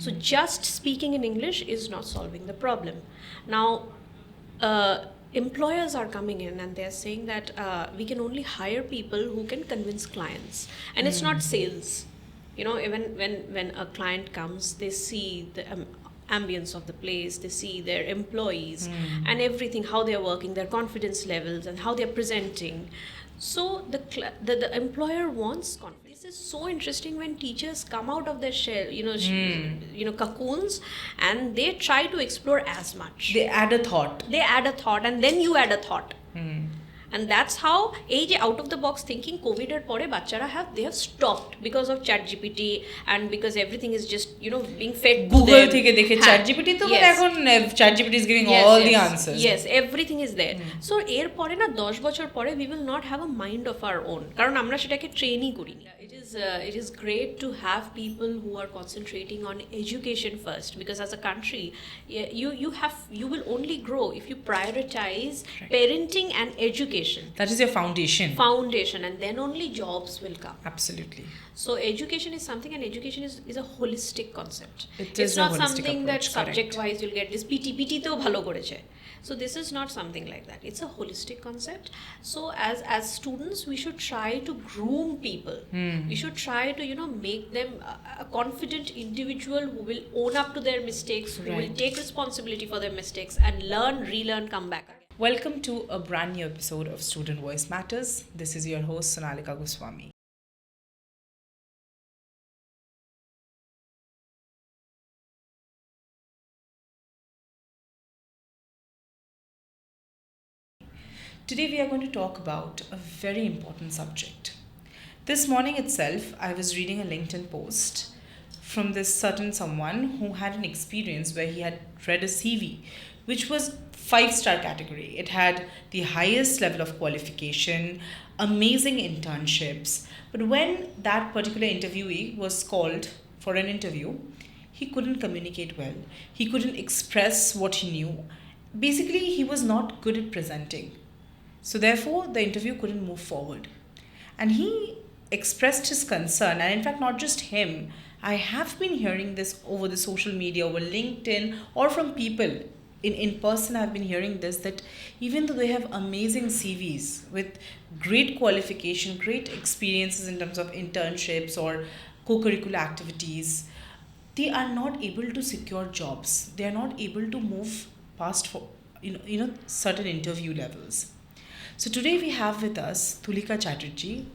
So just speaking in English is not solving the problem. Now, employers are coming in and they're saying that we can only hire people who can convince clients, and it's not sales. Even when a client comes, they see the ambience of the place, they see their employees and everything, how they're working, their confidence levels and how they're presenting. So the employer wants confidence. This is so interesting when teachers come out of their shell, cocoons, and they try to explore as much. They add a thought. And then you add a thought. And that's how এই যে out of the box thinking COVID এর পরে বাচ্চারা they have stopped because of ChatGPT and because everything is just being fed to Google them. থেকে দেখে ChatGPT তো মানে এখন ChatGPT is giving all the answers. Yes, everything is there. So এর পরে না 10 বছর পরে we will not have a mind of our own, কারণ আমরা সেটাকে ট্রেনই করিনি. It is great to have people who are concentrating on education first, because as a country you will only grow if you prioritize parenting and education. That is your foundation, and then only jobs will come. Absolutely. So education is something, and education is a holistic concept. It's not a holistic something approach, that subject wise you'll get this PT teo bhalo koreche. So this is not something like that. It's a holistic concept. So as students, we should try to groom people. We should try to make them a confident individual who will own up to their mistakes, who will take responsibility for their mistakes and relearn, come back again. Welcome to a brand new episode of Student Voice Matters. This is your host Sonalika Goswami. Today we are going to talk about a very important subject. This morning itself, I was reading a LinkedIn post from this certain someone who had an experience where he had read a CV, which was 5-star category. It had the highest level of qualification, amazing internships. But when that particular interviewee was called for an interview, he couldn't communicate well. He couldn't express what he knew. Basically, he was not good at presenting. So therefore, the interview couldn't move forward. And he expressed his concern, and in fact, not just him. I have been hearing this over the social media, over LinkedIn, or from people in person. I've been hearing this, that even though they have amazing CVs with great qualification, great experiences in terms of internships or co-curricular activities, they are not able to secure jobs. They are not able to move past for certain interview levels. So today we have with us Tulika Chatterjee,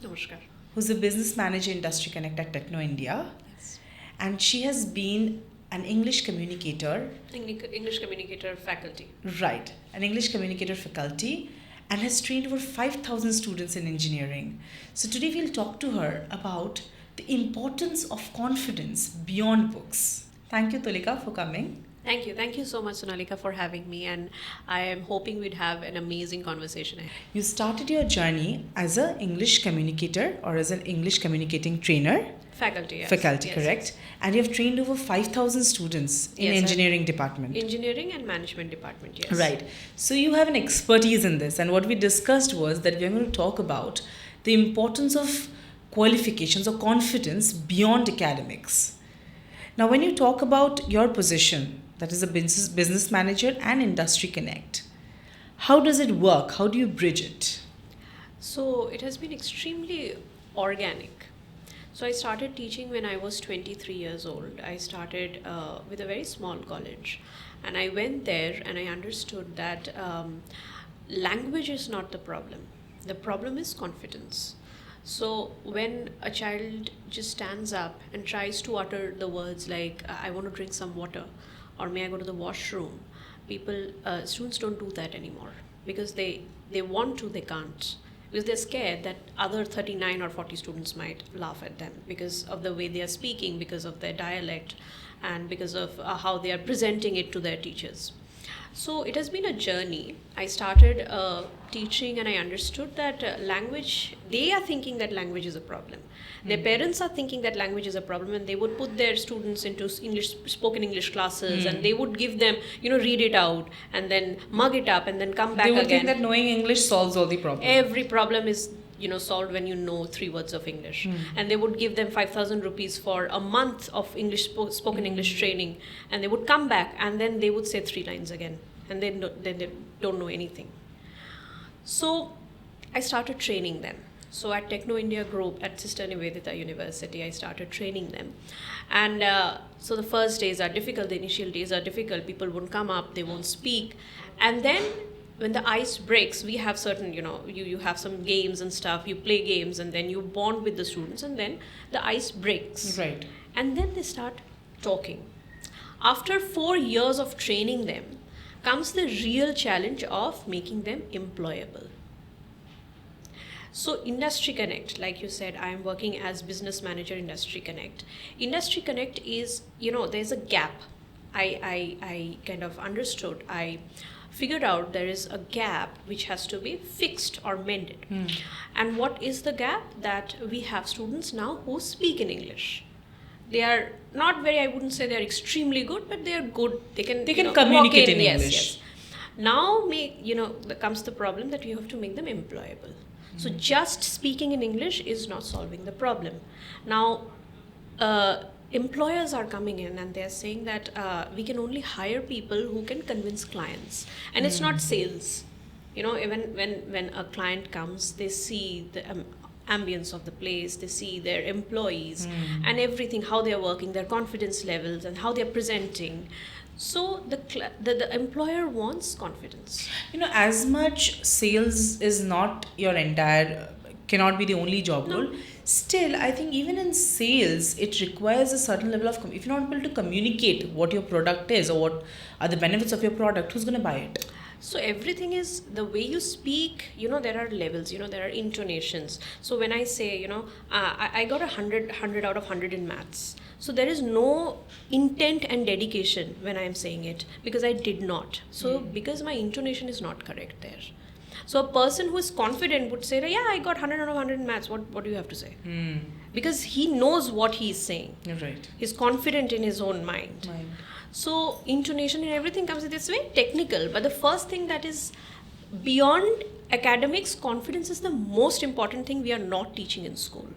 Namaskar, who's a business manager Industry Connect at Techno India. Yes. And she has been an English communicator. English communicator faculty. Right, an English communicator faculty, and has trained over 5,000 students in engineering. So today we'll talk to her about the importance of confidence beyond books. Thank you, Tulika, for coming. Thank you so much, Sonalika, for having me, and I am hoping we'd have an amazing conversation. You started your journey as an English communicator or as an English communicating trainer. Faculty, yes. Faculty, correct. Yes. And you have trained over 5,000 students in engineering department. Engineering and management department, yes. Right. So you have an expertise in this, and what we discussed was that we are going to talk about the importance of qualifications or confidence beyond academics. Now, when you talk about your position, that is a business manager and Industry Connect, how does it work? How do you bridge it? So it has been extremely organic. So I started teaching when I was 23 years old. I started with a very small college, and I went there and I understood that language is not the problem. The problem is confidence. So when a child just stands up and tries to utter the words like, I want to drink some water, or may I go to the washroom, students don't do that anymore, because they want to, they can't, because they're scared that other 39 or 40 students might laugh at them because of the way they are speaking, because of their dialect, and because of how they are presenting it to their teachers. So it has been a journey. I started teaching, and I understood that language, they are thinking that language is a problem. Their parents are thinking that language is a problem, and they would put their students into spoken English classes, and they would give them, read it out, and then mug it up, and then come back again. They would think that knowing English solves all the problems. Every problem is solved when you know 3 words of English. And they would give them 5,000 rupees for a month of spoken English training, and they would come back and then they would say 3 lines again, and then they don't know anything. So I started training them. So at Techno India Group at Sister Nivedita University, I started training them. And so the first days are difficult, the initial days are difficult, people won't come up, they won't speak. And then when the ice breaks, we have certain, you have some games and stuff, you play games, and then you bond with the students, and then the ice breaks. Right. And then they start talking. After 4 years of training them comes the real challenge of making them employable. So Industry Connect, like you said, I am working as business manager Industry Connect. Industry Connect is, there's a gap. I kind of understood. I figured out there is a gap which has to be fixed or mended. And what is the gap? That we have students now who speak in English. They are not very, I wouldn't say they're extremely good, but they're good. They can communicate in yes, English. Yes. Now, comes the problem that you have to make them employable. So just speaking in English is not solving the problem. Now, employers are coming in and they're saying that we can only hire people who can convince clients. And it's not sales. Even when a client comes, they see the ambience of the place, they see their employees and everything, how they're working, their confidence levels and how they're presenting. So the employer wants confidence. As much sales is not your cannot be the only job role. Still, I think even in sales, it requires a certain level of, if you're not able to communicate what your product is or what are the benefits of your product, who's going to buy it? So everything is the way you speak, there are levels, there are intonations. So when I say, I got 100 out of 100 in maths. So there is no intent and dedication when I am saying it, because I did not. So because my intonation is not correct there. So a person who is confident would say, yeah, I got 100 out of 100 in maths. What do you have to say? Because he knows what he is saying. Right. He's confident in his own mind. So intonation and everything comes with this very technical. But the first thing that is beyond academics, confidence is the most important thing we are not teaching in school.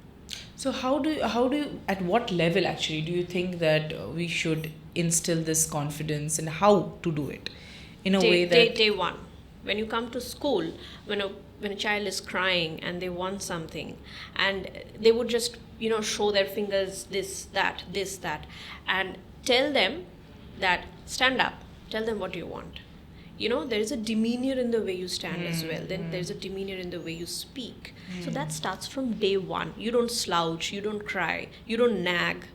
So how do you, at what level actually do you think that we should instill this confidence, and how to do it in a way that... Day one. When you come to school, when a child is crying and they want something, and they would just, show their fingers, this, that, and tell them that stand up, tell them what you want. There is a demeanor in the way you stand as well. Then there's a demeanor in the way you speak. So that starts from day one. You don't slouch, you don't cry, you don't nag.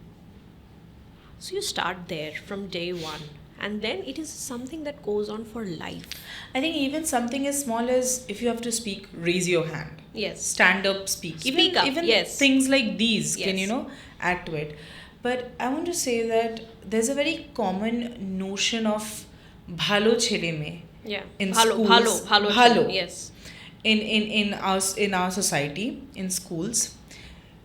So you start there from day one. And then it is something that goes on for life. I think even something as small as, if you have to speak, raise your hand. Yes. Stand up, speak. Speak up, even yes. Things like these Yes. can, add to it. But I want to say that there's a very common notion of bhalo chele mein. Yeah. In Bhalo. schools. Bhalo. Yes. In our society, in schools.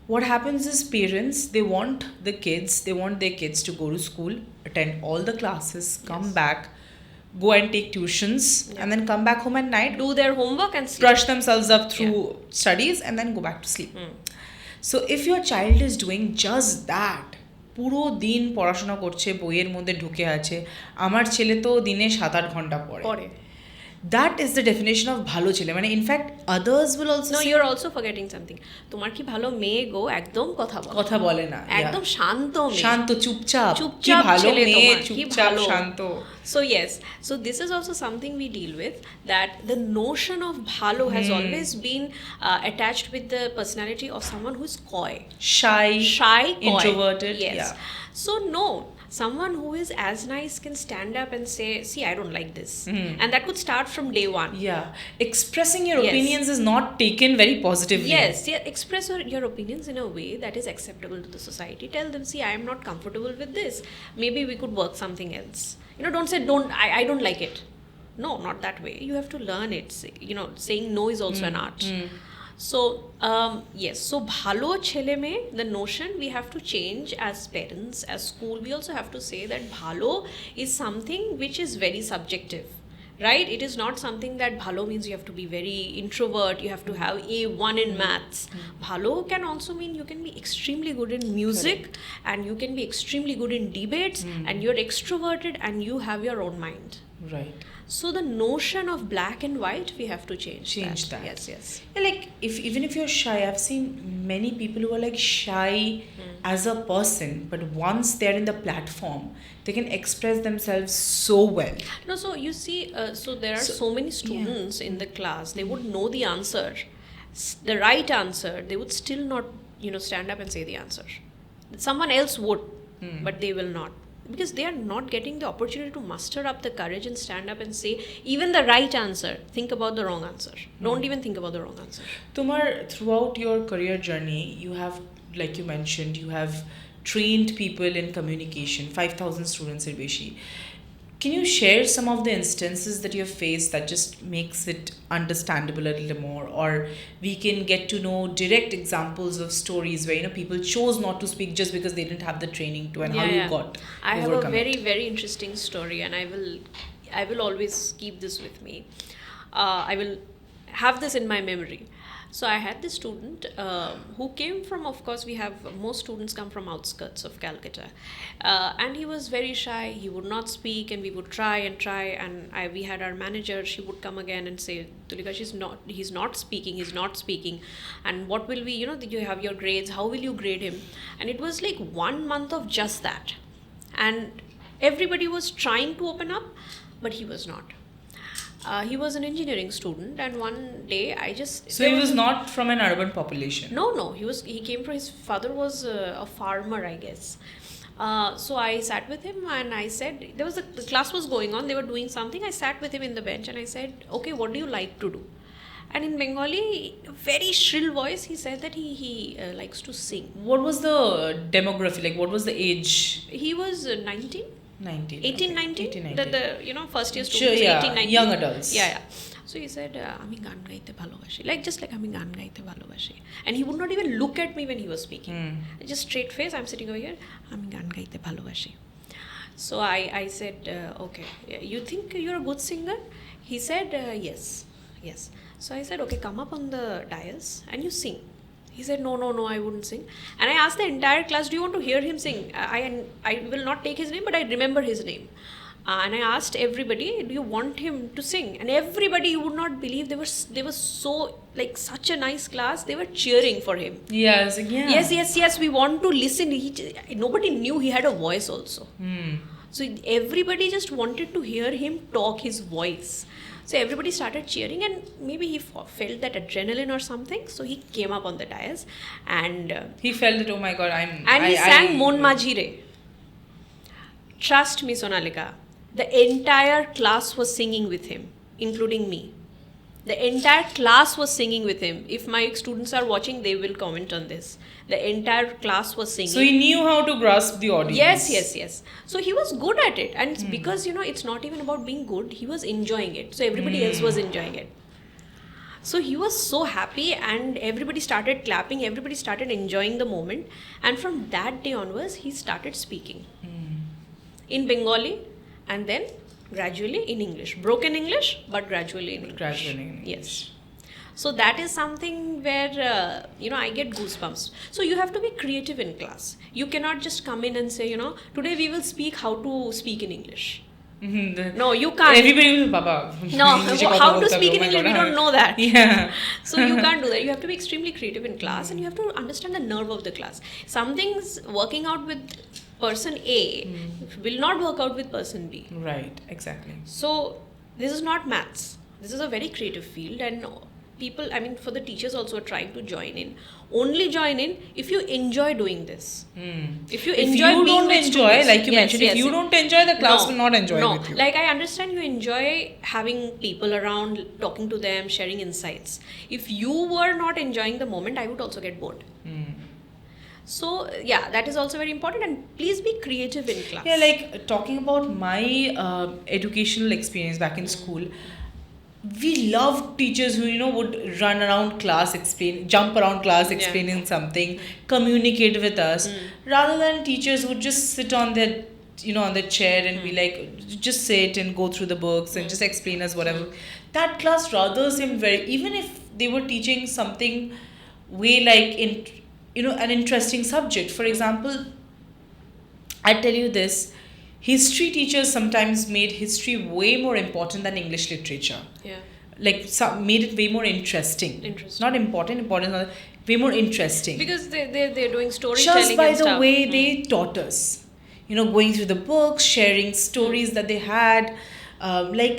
What happens is parents, they want their kids to go to school, attend all the classes, come back, go and take tuitions, and then come back home at night, Do their homework and sleep. brush themselves up through studies, and then go back to sleep. So if your child is doing just that, পুরো দিন পড়াশোনা করছে, বইয়ের মধ্যে ঢুকে আছে, আমার ছেলে তো দিনে 7-8 ঘন্টা পড়ে, that is the definition of ভালো ছেলে. মানে in fact others will also No, say, you're also forgetting something. তোমার কি ভালো মেয়ে গো, একদম কথা বলে না, একদম শান্ত মেয়ে, শান্ত, চুপচাপ, কি ভালো ছেলে মেয়ে, তোমার, কি চুপচাপ, ভালো। শান্ত. So yes, so this is also something we deal with, that the notion of bhalo has always been attached with the personality of someone who is coy, shy, coy, introverted. Yes. Yeah. So no, someone who is as nice can stand up and say, see, I don't like this. And that could start from day one. Yeah. Expressing your Yes. opinions is not taken very positively. Yes, express your opinions in a way that is acceptable to the society. Tell them, see, I am not comfortable with this. Maybe we could work something else. Don't say, I don't like it. No, not that way. You have to learn it. Saying no is also an art. So, yes. So, bhalo chele mein, the notion we have to change as parents, as school. We also have to say that bhalo is something which is very subjective. right? It is not something that bhalo means you have to be very introvert, you have to have A1 in maths. Bhalo can also mean you can be extremely good in music, and you can be extremely good in debates, and you're extroverted and you have your own mind. Right. So the notion of black and white, we have to change that. Yes. And like, even if you're shy, I've seen many people who are like shy as a person, but once they're in the platform, they can express themselves so well. No, so you see, so there are so many students in the class, they would know the answer, the right answer, they would still not, stand up and say the answer. Someone else would, but they will not. Because they are not getting the opportunity to muster up the courage and stand up and say even the right answer. Think about the wrong answer. Don't even think about the wrong answer. Tumar, throughout your career journey, you have, like you mentioned, you have trained people in communication, 5,000 students in Beshi. Can you share some of the instances that you have faced that just makes it understandable a little more, or we can get to know direct examples of stories where people chose not to speak just because they didn't have the training to, and how you got I have a very, very interesting story, and I will always keep this with me. I will have this in my memory. So I had this student who came from, of course, most students come from outskirts of Calcutta. And he was very shy. He would not speak, and we would try. And we had our manager, she would come again and say, Tulika, he's not speaking. And what will we, you have your grades, how will you grade him? And it was like 1 month of just that. And everybody was trying to open up, but he was not. He was an engineering student, and one day So he was not from an urban population? No. He came from, his father was a farmer, I guess. So I sat with him and I said, the class was going on, they were doing something. I sat with him in the bench and I said, okay, what do you like to do? And in Bengali, very shrill voice, he said that he likes to sing. What was the demography? Like, what was the age? He was 19. 18, 19? The first year students, sure, 18, 19. Young adults. Yeah. So he said, Ami gaan gaite bhalobashi. Just like Ami gaan gaite bhalobashi. And he would not even look at me when he was speaking. Just straight face, I'm sitting over here, Ami gaan gaite bhalobashi. So I said, okay, you think you're a good singer? He said, yes. So I said, okay, come up on the dais and you sing. He said, no, I wouldn't sing. And I asked the entire class, do you want to hear him sing? I will not take his name, but I remember his name. And I asked everybody, do you want him to sing? And everybody, you would not believe, they were so, like, such a nice class, they were cheering for him. Yes, we want to listen. Nobody knew he had a voice also. So everybody just wanted to hear him talk, his voice. So everybody started cheering, and maybe he felt that adrenaline or something. So he came up on the dais, and he felt that, oh my God, he sang Mon Majhire. Trust me, Sonalika, the entire class was singing with him, including me. The entire class was singing with him. If my students are watching, they will comment on this. The entire class was singing. So he knew how to grasp the audience. Yes. So he was good at it. And because, it's not even about being good, he was enjoying it. So everybody else was enjoying it. So he was so happy, and everybody started clapping. Everybody started enjoying the moment. And from that day onwards, he started speaking in Bengali, and then gradually in English. Broken English, but gradually in English. Yes. So that is something where, I get goosebumps. So you have to be creative in class. You cannot just come in and say, today we will speak how to speak in English. No, you can't. Everybody will, Baba. No, how to speak in English, we don't know that. Yeah. So you can't do that. You have to be extremely creative in class, and you have to understand the nerve of the class. Something's working out with person A will not work out with person B. Right, exactly. So this is not maths. This is a very creative field, and people, for the teachers also are trying to join in. Only join in if you enjoy doing this. If you don't enjoy, like you mentioned, if you don't enjoy, the class will not enjoy with you. Like, I understand you enjoy having people around, talking to them, sharing insights. If you were not enjoying the moment, I would also get bored. So, that is also very important, and please be creative in class. Yeah, like, talking about my educational experience back in school, we loved teachers who, would run around class, jump around class explaining something, communicate with us, rather than teachers who would just sit on their on the chair and be like, just sit and go through the books and just explain us whatever. That class rather seemed very, even if they were teaching something way like an interesting subject. For example, I tell you this, history teachers sometimes made history way more important than English literature. Yeah. Like made it way more interesting. Not important, way more interesting. Because they're doing storytelling just by and the stuff. way they taught us. Going through the books, sharing stories that they had. Like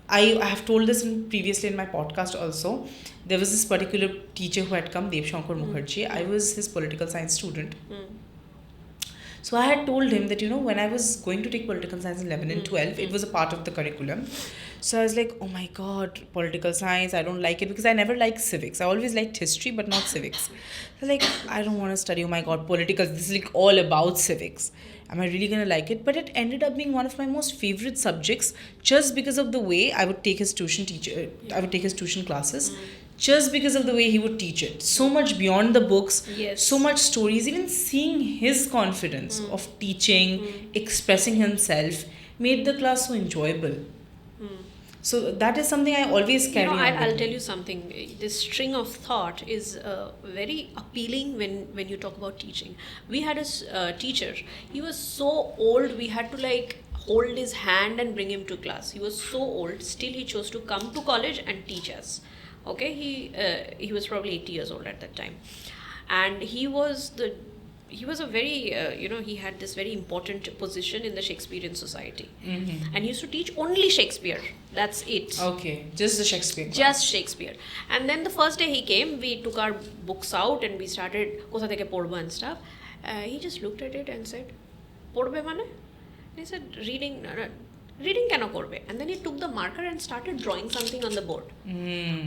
I have told this previously in my podcast also. There was this particular teacher who had come, Dev Shankar Mukherjee. I was his political science student. So I had told him that, when I was going to take political science in 11 and 12, it was a part of the curriculum. So I was like, oh my God, political science, I don't like it because I never liked civics. I always liked history, but not civics. So like, I don't want to study, oh my God, political, this is like all about civics. Am I really going to like it? But it ended up being one of my most favorite subjects just because of the way I would take his tuition classes. Just because of the way he would teach it. So much beyond the books, so much stories, even seeing his confidence of teaching, expressing himself, made the class so enjoyable. So that is something I always carry on. I'll tell you something. This string of thought is very appealing when you talk about teaching. We had a teacher. He was so old, we had to like hold his hand and bring him to class. He was so old, still he chose to come to college and teach us. Okay, he was probably 80 years old at that time, and he was a very he had this very important position in the Shakespearean Society, and he used to teach only Shakespeare. That's it. Okay, just the Shakespeare class. Just Shakespeare. And then the first day he came, we took our books out and we started kotha theke porbo and stuff. He just looked at it and said, "Porbe mane?" And he said, "Reading." Reading কেন করবে? And then he took the marker and started drawing something on the board.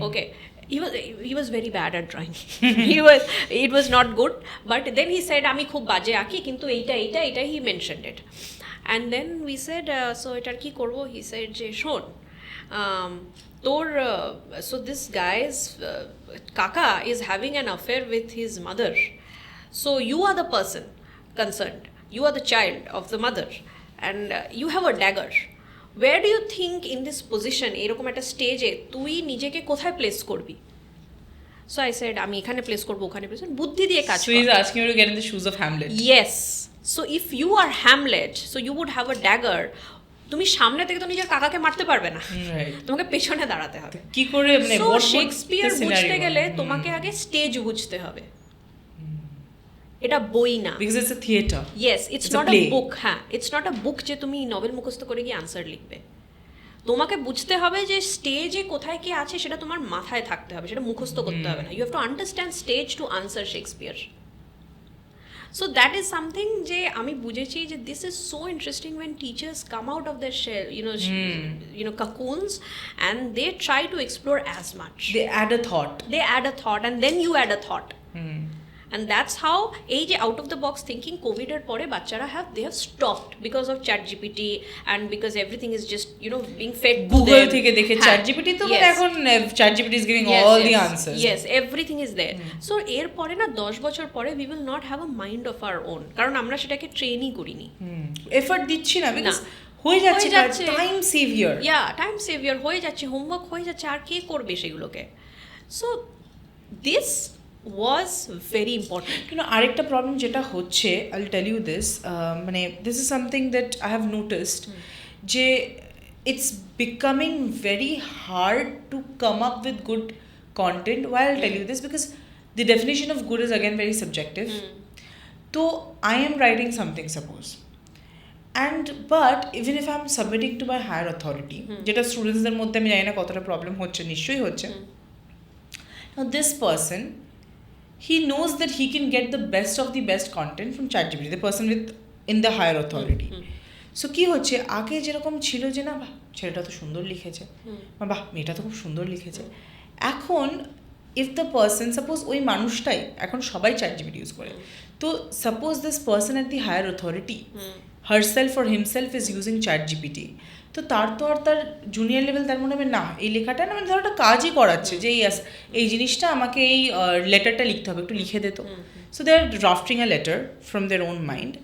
Okay, he was very bad at drawing. It was not good, but then he said আমি খুব বাজে আঁকি কিন্তু এইটা he mentioned it. And then we said so এটার কি করব? He said যে শোন so this guy's kaka is having an affair with his mother, so you are the person concerned, you are the child of the mother, and you have a dagger. Where do you think in this position এরকম একটা স্টেজে তুই নিজেকে কোথায় place করবি? So I said আমি এখানে place করব, ওখানে প্লেস করব, বুদ্ধি দিয়ে কাজ কর. So he's asking you to get in the shoes of Hamlet. Yes. So if you are Hamlet, so you would have a dagger. তুমি সামনে থেকে তো নিজের কাকাকে মারতে পারবে না, তোমাকে পেছনে দাঁড়াতে হবে। কি করে মানে শেক্সপিয়ার বুঝতে গেলে তোমাকে আগে স্টেজ বুঝতে হবে। এটা বই না, because it's a theater. Yes, it's not a book. হ্যাঁ, it's not a book যে তুমি নভেল মুখস্থ করে গিয়ে আনসার লিখবে। তোমাকে বুঝতে হবে যে স্টেজে কোথায় কি আছে সেটা তোমার মাথায় থাকতে হবে, সেটা মুখস্থ করতে হবে না। You have to understand stage to answer Shakespeare. So that is something যে আমি বুঝেছি যে this is so interesting when teachers come out of their shell, cocoons, and they try to explore as much. They add a thought. And then you add a thought. And that's how এই যে out of the box thinking COVID এর পরে বাচ্চারা they have stopped because of ChatGPT and because everything is just being fed to Google them. থেকে দেখে ChatGPT তো এখন ChatGPT is giving all the answers. Yes, everything is there. So এর পরে না 10 বছর পরে we will not have a mind of our own, কারণ আমরা সেটাকে ট্রেনই করিনি, এফর্ট দিচ্ছি না, because হয়ে যাচ্ছে টাইম সেভিয়ার। টাইম সেভিয়ার হয়ে যাচ্ছে, হোমওয়ার্ক হয়ে যাচ্ছে, আর কে করবে সেগুলোকে? So this was very important. আরেকটা প্রবলেম যেটা হচ্ছে, I'll tell you this, মানে this is something that I have noticed, যে it's becoming very hard to come up with good content. Why I'll tell you this, because the definition of good is again very subjective. So I am writing something, suppose, but even if I'm submitting to my higher authority, যেটা স্টুডেন্টসদের মধ্যে আমি জানি না কতটা problem হচ্ছে, নিশ্চয়ই হচ্ছে। Now this person, he knows that he can get the best of the best content from ChatGPT, the person in the higher authority. So কি হচ্ছে, আগে যেরকম ছিল যে না বাহ ছেলেটা তো সুন্দর লিখেছে, বাহ মেয়েটা তো খুব সুন্দর লিখেছে, এখন if the person, suppose ওই মানুষটাই, এখন সবাই ChatGPT ইউজ করে, তো suppose this person at the higher authority herself or himself is using ChatGPT, তো তার জুনিয়র লেভেল তার মনে হবে না এই লেখাটা না, মানে ধরো একটা কাজই করাচ্ছে যে এই জিনিসটা আমাকে এই লেটারটা লিখতে হবে, একটু লিখে দে তো। So they are drafting a letter from their own mind,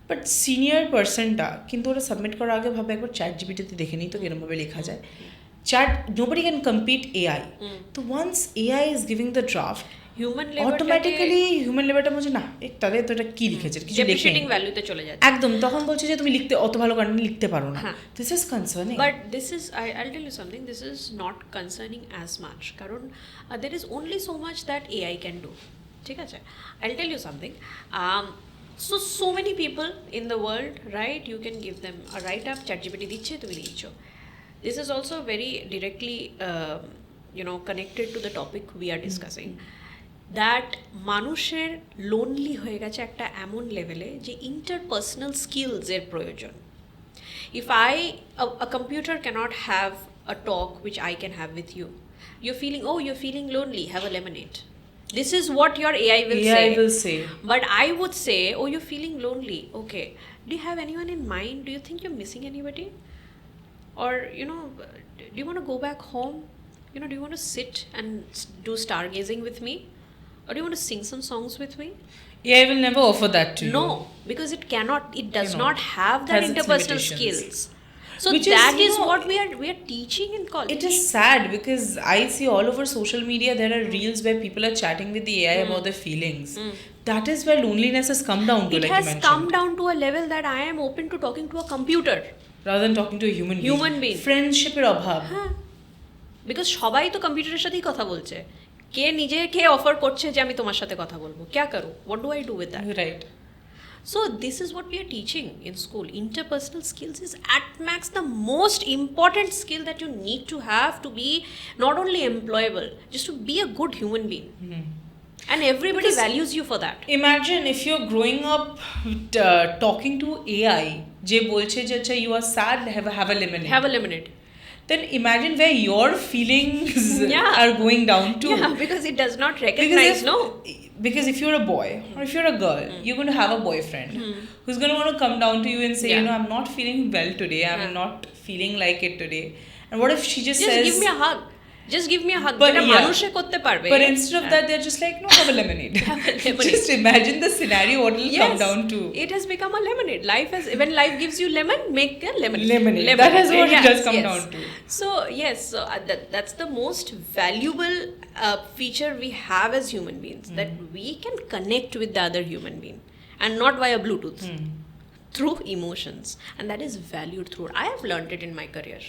but senior পার্সনটা কিন্তু ওরা সাবমিট করার আগে ভাবে একবার চ্যাট জিপিটিতে দেখে নিই তো কিরমভাবে লেখা যায় chat nobody can compete AI তো once AI is giving the draft human automatically human লেবারটা বলছে না তাহলে তো এটা কি লিখেছে কিছু লিখে ভ্যালুতে চলে যাচ্ছে একদম তখন বলছে যে তুমি লিখতে অত ভালো গান লিখতে পারো না this is concerning but this is I'll tell you something this is not concerning as much কারণ there is only so much that AI can do ঠিক আছে I'll tell you something so many people in the world right you can give them a write up ChatGPT দিচ্ছে তুমি লিখছো this is also very directly connected to the topic we are discussing that মানুষের lonely হয়ে গেছে একটা এমন লেভেলে যে ইন্টারপার্সোনাল স্কিলসের প্রয়োজন if a computer cannot have a talk which I can have with you you're feeling lonely have a lemonade this is what your AI will say but I would say you're feeling lonely okay do you have anyone in mind do you think you're missing anybody or do you want to go back home do you want to sit and do stargazing with me or do you want to sing some songs with me AI will never offer that to you no because it does not have that interpersonal skills so which is what we are teaching in college it is sad because I see all over social media there are reels where people are chatting with the AI about their feelings that is where loneliness has come down to it has come down to a level that I am open to talking to a computer rather than talking to a human being friendship এর অভাব because সবাই তো কম্পিউটারের সাথেই কথা বলছে কে offer করছে যে আমি তোমার সাথে কথা বলবো क्या करूं what do I do with that right so this is what we are teaching in school interpersonal skills is at max the most important skill that you need to have to be not only employable just to be a good human being and everybody values you for that imagine if you're growing up talking to AI je bolche je acha you are sad have a lemonade then imagine where your feelings are going down to because it does not recognize because if you're a boy or if you're a girl you're going to have a boyfriend who's going to want to come down to you and say I'm not feeling well today I'm not feeling like it today and what if she just says give me a hug just give me a hug যেটা মানুষে করতে পারবে but instead of that they're just like no have a lemonade just imagine the scenario what will come down to it has become a lemonade when life gives you lemon make a lemonade. That is what it does come down to so that's the most valuable feature we have as human beings that we can connect with the other human being and not via Bluetooth through emotions and that is valued through I have learned it in my career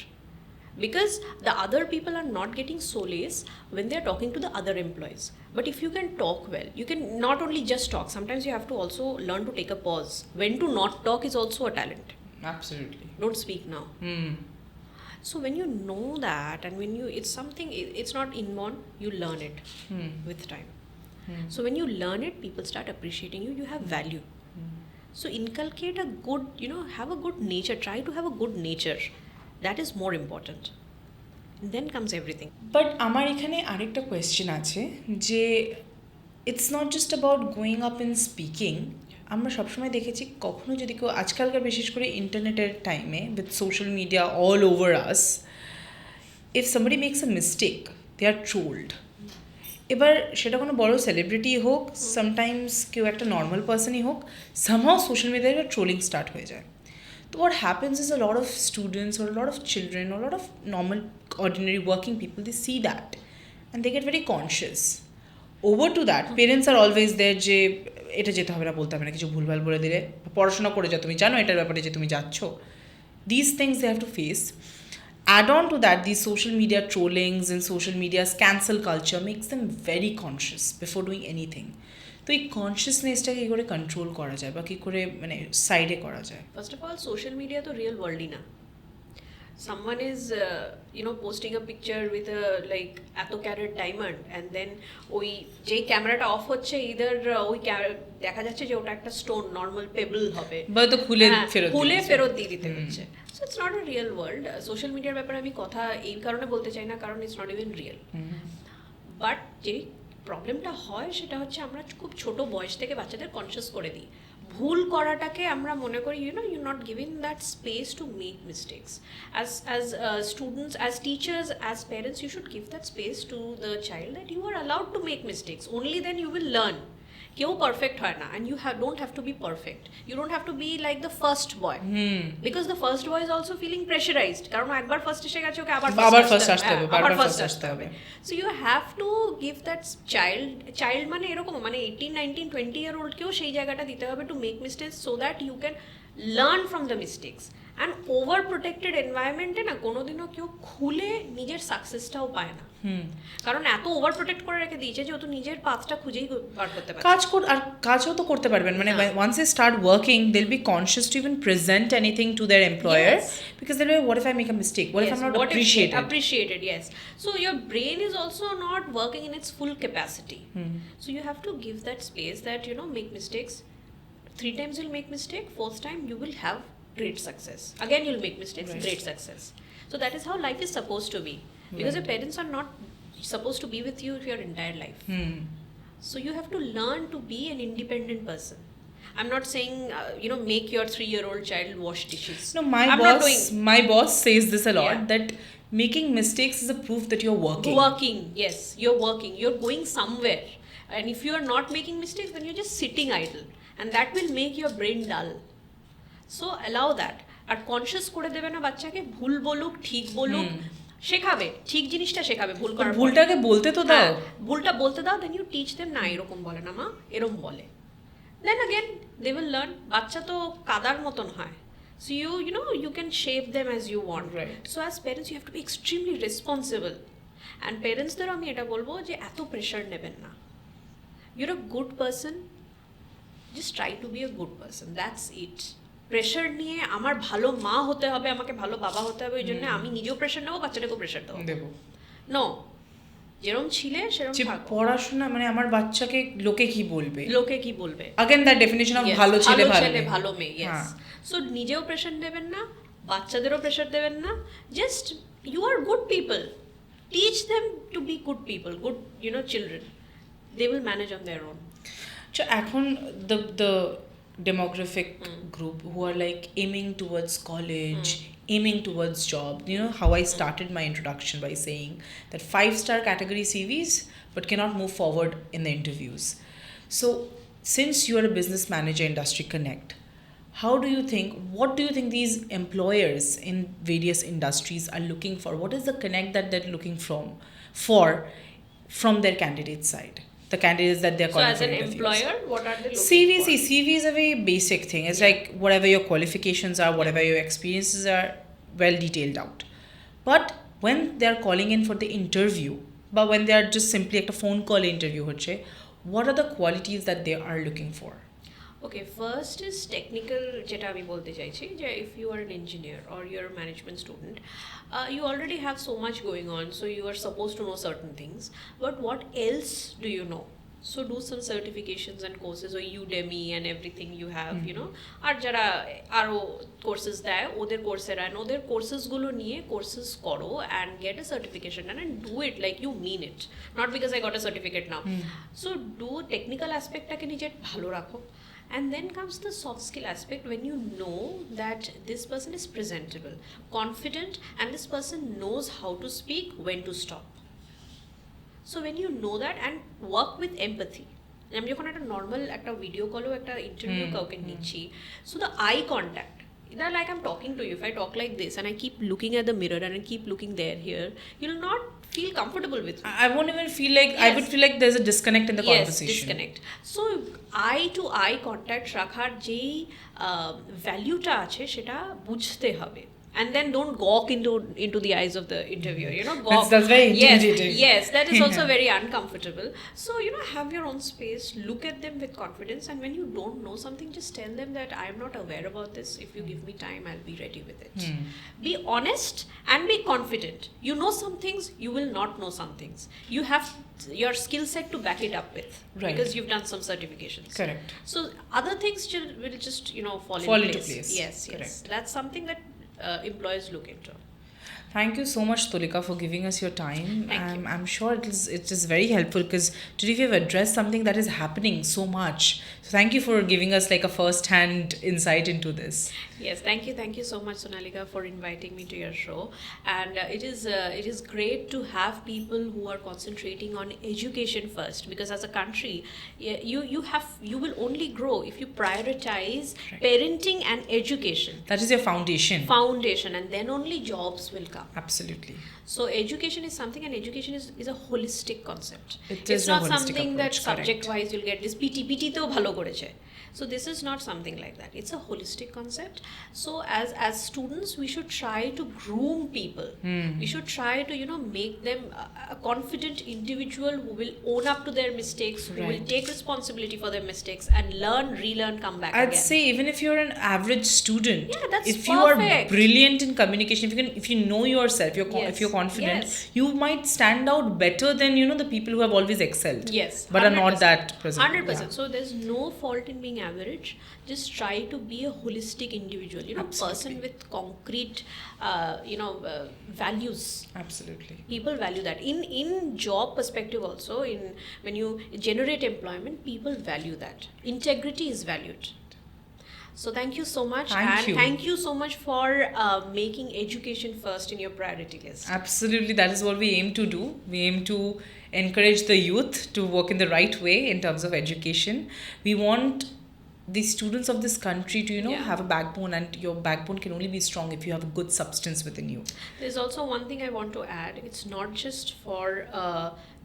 because the other people are not getting solace when they are talking to the other employees but if you can talk well you can not only just talk sometimes you have to also learn to take a pause when to not talk is also a talent absolutely don't speak now so when you know that and when you it's not inborn you learn it with time so when you learn it people start appreciating you have value so inculcate a good have a good nature try to have a good nature that is more important and then comes everything but আমার এখানে আরেকটা question আছে যে it's not just about going up and speaking আমরা সবসময় দেখেছি কখনো যদি কেউ আজকালকার বিশেষ করে ইন্টারনেটের টাইমে with social media all over us if somebody makes a mistake they are trolled এবার সেটা কোনো বড় সেলিব্রিটি হোক সামটাইমস কেউ একটা নর্মাল পার্সনই হোক somehow social media trolling start হয়ে যায় So what happens is a lot of students or a lot of children or a lot of normal ordinary working people they see that and they get very conscious over to that parents are always there যে এটা যেতে হবে না বলতে হবে না কিছু ভুলভাল বলে দিলে পড়াশোনা করে যাও তুমি জানো এটার ব্যাপারে যে তুমি যাচ্ছ these things they have to face add on to that these social media trollings and social media's cancel culture makes them very conscious before doing anything তো এই কনসিয়াসনেসটাকে কী করে কন্ট্রোল করা যায় বা কী করে মানে সাইডে করা যায় first of all social media তো রিয়েল ওয়ার্ল্ডই না someone is posting a picture with a like eto carat diamond and then ওই যেই ক্যামেরাটা অফ হচ্ছে either ওই দেখা যাচ্ছে যে ওটা একটা স্টোন নর্মাল পেবল হবে বা তো খুলে ফেরত দিয়ে দিতে হচ্ছে so it's not a real world social মিডিয়ার ব্যাপারে আমি কথা এই কারণে বলতে চাই না কারণ it's not even real but যেই প্রবলেমটা হয় সেটা হচ্ছে আমরা খুব ছোট বয়স থেকে বাচ্চাদের কনসিয়াস করে দিই ভুল করাটাকে আমরা মনে করি you not giving that space to make mistakes as students as teachers as parents you should give that space to the child that you are allowed to make mistakes only then you will learn কেউ perfect হয় না, and you don't have to be perfect. You don't have to be like the first boy, because the first boy is also feeling pressurized, কারণ একবার first এসে গেছে, ওকে আবার first আসতে হবে, আবার ফার্স্ট আসতে হবে. So you have to give that child মানে এরকম মানে 18 19 20 year old কেও সেই জায়গাটা দিতে হবে to make mistakes, so that you can learn from the mistakes. And over protected environment-এ না কোনোদিনও কেউ খুলে নিজের সাকসেসটাও পায় না, কারণ এত ওভার প্রোটেক্ট করে রেখে দিয়েছে যে ও তো নিজের পাথটা খুঁজেই বার করতে পারে, কাজও তো করতে পারবেন মানে once they start working they'll be conscious to even present anything to their employer. Yes. Because they'll be, what if I make a mistake, what if I'm not appreciated. Yes, so your brain is also not working in its full capacity. So you have to give that space that make mistakes. 3 times you'll make mistake, 4th time you will have great success. Again you'll make mistakes, right. Great success. So that is how life is supposed to be, because your parents are not supposed to be with you your entire life. So you have to learn to be an independent person. I'm not saying make your 3-year-old child wash dishes. No, my boss says this a lot, that making mistakes is a proof that you're working. Yes, you're working, you're going somewhere, and if you are not making mistakes, then you're just sitting idle, and that will make your brain dull. So allow that. আর conscious করে দেবে না বাচ্চাকে, ভুল বলুক ঠিক বলুক, শেখাবে ঠিক জিনিসটা শেখাবে, ভুল করার ভুলটাকে বলতে তো দাও, ভুলটা বলতে দাও, দেন ইউ টিচ দেম না এরকম বলে না মা, এরকম বলে, then again they will learn. বাচ্চা তো কাদার মতন হয়, so you can shape them as you want. Right. So as parents you have to be extremely responsible, and parentsদেরও আমি এটা বলবো যে এত প্রেশার নেবেন না. You're a good person, just try to be a good person, that's it. Pressure নিয়ে আমার ভালো মা হতে হবে, আমাকে ভালো বাবা হতে হবে, ওই জন্য আমি নিজেও প্রেশার নেবো, বাচ্চাটাকেও প্রেশার দেবো, নো, যেরকম ছিলে সেরকম থাকো. পড়াশোনা মানে আমার বাচ্চাকে লোকে কি বলবে, again that definition of ভালো ছেলে ভালো মেয়ে. Yes. So নিজেও প্রেশার নেবেন না, বাচ্চাদেরও প্রেশার দেবেন না, just you are good people, teach them to be good people, good children, they will manage on their own. So এখন the demographic group who are like aiming towards college, aiming towards job. You know how I started my introduction by saying that 5-star category CVs but cannot move forward in the interviews. So since you are a business manager, Industry Connect, what do you think these employers in various industries are looking for? What is the connect that they're looking from their candidate side? The candidates that they're calling for interviews. So as an employer, what are they looking for? CV is a very basic thing. It's like whatever your qualifications are, whatever your experiences are, well detailed out. But when they're calling in for the interview, but when they're just simply at a phone call interview, what are the qualities that they are looking for? Okay, first is technical, যেটা আমি বলতে চাইছি যে if you are an engineer or you're a management student, you already have so much going on, so you are supposed to know certain things, but what else do you know? So do some certifications and courses, or Udemy and everything you have, আর যারা আরো courses দেয় ওদের Coursera, ওদের কোর্সেসগুলো নিয়ে courses করো and get a certification and do it like you mean it, not because I got a certificate now. So do technical aspectটাকে নিজের ভালো রাখো. And then comes the soft skill aspect, when you know that this person is presentable, confident, and this person knows how to speak, when to stop. So when you know that and work with empathy, আমি যখন একটা normal একটা video কলও একটা interview কাউকে নিচ্ছি, so the eye contact, like I'm talking to you, if I talk like this and I keep looking at the mirror and I keep looking there here, you'll not feel comfortable with me. I won't even feel like, yes. I would feel like there's a disconnect in the conversation. Yes, disconnect. So eye to eye contact রাখার যেই ভ্যালুটা আছে সেটা বুঝতে হবে. And then don't gawk into the eyes of the interviewer, gawk. That's very intimidating. Yes, that is also very uncomfortable. So have your own space, look at them with confidence, and when you don't know something, just tell them that I am not aware about this, if you give me time I'll be ready with it. Be honest and be confident. You know some things, you will not know some things. You have your skill set to back it up with, right, because you've done some certifications. Correct. So other things will just fall into place. Yes. Correct. That's something that employers look into. Thank you so much, Tulika, for giving us your time. Thank you. I'm sure it is very helpful, because today we have addressed something that is happening so much. So thank you for giving us like a first-hand insight into this. Yes, thank you so much, Sonalika, for inviting me to your show. And it is great to have people who are concentrating on education first, because as a country, you will only grow if you prioritize Right. parenting and education. That is your foundation. Foundation, and then only jobs will come. Absolutely. So education is something, and education is a holistic concept. It It's is a not holistic something that approach, correct. subject wise you'll get this PT to bhalo koreche. So this is not something like that. It's a holistic concept. So as students, we should try to groom people. Hmm. We should try to make them a confident individual who will own up to their mistakes, who will Right. take responsibility for their mistakes, and learn, relearn, come back I'd again. say even if you're an average student, Yeah, that's if you are perfect. brilliant in communication, if you know yourself, Yes. if you're confident, Yes. you might stand out better than the people who have always excelled. Yes, But are not 100%. that present. 100%. So there's no fault in being average. Just try to be a holistic individual. Absolutely. Person with concrete, values. Yeah. Absolutely. People value that. In job perspective also, when you generate employment, people value that. Integrity is valued. So thank you so much, Thank you. thank you so much for making education first in your priority list. Absolutely, that is what we aim to do. We aim to encourage the youth to work in the right way in terms of education. We want the students of this country to Yeah. have a backbone, and your backbone can only be strong if you have a good substance within you. There's also one thing I want to add. It's not just for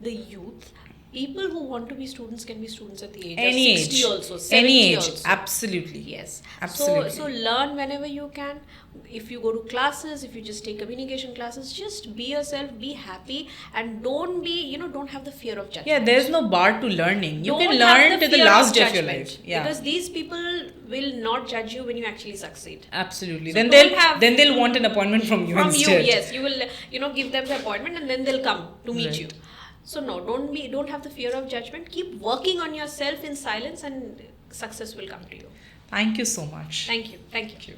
the youth. People who want to be students can be students at the age Any of 60 age, also, 70 any age, also. absolutely. Yes. Absolutely. So learn whenever you can. If you go to classes, if you just take communication classes, just be yourself, be happy, and don't have the fear of judgment. Yeah, there's no bar to learning. You Don't can have learn to the fear last day of your judgment, life. Yeah, Because these people will not judge you when you actually succeed. absolutely. So Then don't they'll want an appointment from you From instead. you, yes. You will give them the appointment, and then they'll come to meet Right. you. So no, don't have the fear of judgment. Keep working on yourself in silence, and success will come to you. Thank you so much. Thank you. Thank you.